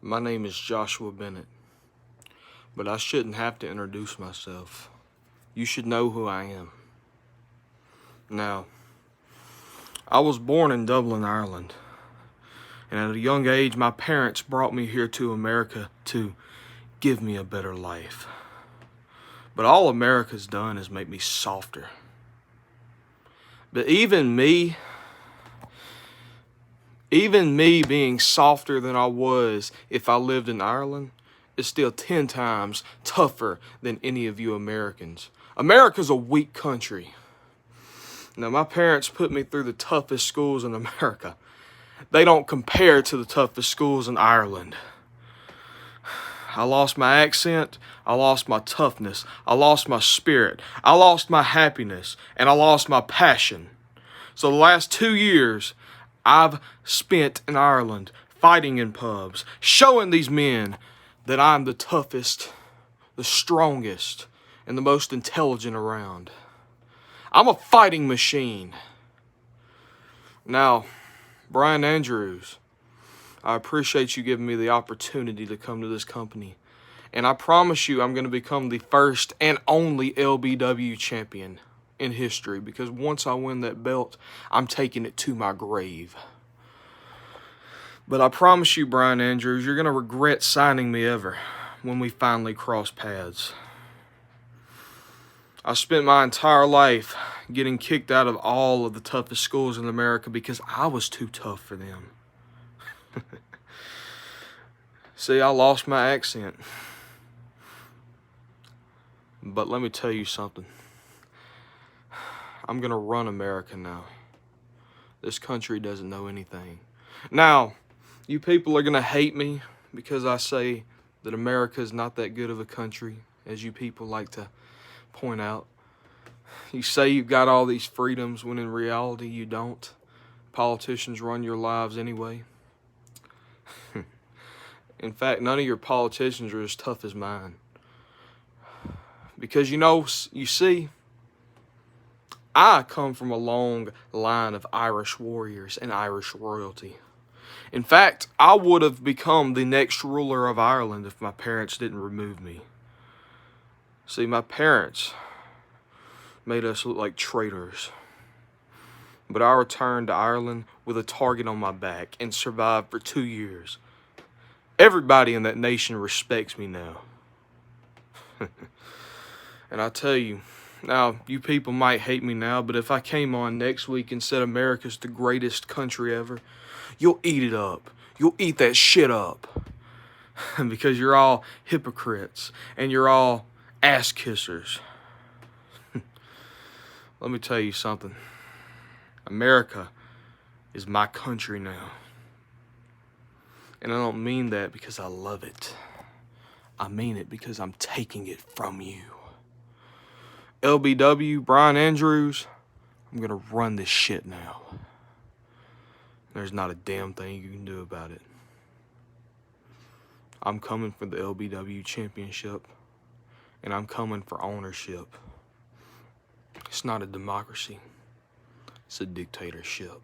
My name is Joshua Bennett, but I shouldn't have to introduce myself. You should know who I am. Now, I was born in Dublin, Ireland, and at a young age, my parents brought me here to America to give me a better life. But all America's done is make me softer. But even me being softer than I was if I lived in Ireland is still 10 times tougher than any of you Americans. America's a weak country. Now, my parents put me through the toughest schools in America. They don't compare to the toughest schools in Ireland. I lost my accent, I lost my toughness, I lost my spirit, I lost my happiness, and I lost my passion. So the last 2 years, I've spent in Ireland fighting in pubs, showing these men that I'm the toughest, the strongest, and the most intelligent around. I'm a fighting machine. Now, Brian Andrews, I appreciate you giving me the opportunity to come to this company. And I promise you I'm going to become the first and only LBW champion in history, because once I win that belt, I'm taking it to my grave. But I promise you, Brian Andrews, you're going to regret signing me ever when we finally cross paths. I spent my entire life getting kicked out of all of the toughest schools in America because I was too tough for them. See, I lost my accent. But let me tell you something. I'm going to run America now. This country doesn't know anything. Now, you people are going to hate me because I say that America is not that good of a country, as you people like to point out. You say you've got all these freedoms when in reality you don't. Politicians run your lives anyway. In fact, none of your politicians are as tough as mine. Because you see, I come from a long line of Irish warriors and Irish royalty. In fact, I would have become the next ruler of Ireland if my parents didn't remove me. See, my parents made us look like traitors. But I returned to Ireland with a target on my back and survived for 2 years. Everybody in that nation respects me now. And I tell you, now, you people might hate me now, but if I came on next week and said America's the greatest country ever, you'll eat it up. You'll eat that shit up. Because you're all hypocrites and you're all ass kissers. Let me tell you something. America is my country now. And I don't mean that because I love it. I mean it because I'm taking it from you. LBW, Brian Andrews, I'm going to run this shit now. There's not a damn thing you can do about it. I'm coming for the LBW championship, and I'm coming for ownership. It's not a democracy. It's a dictatorship.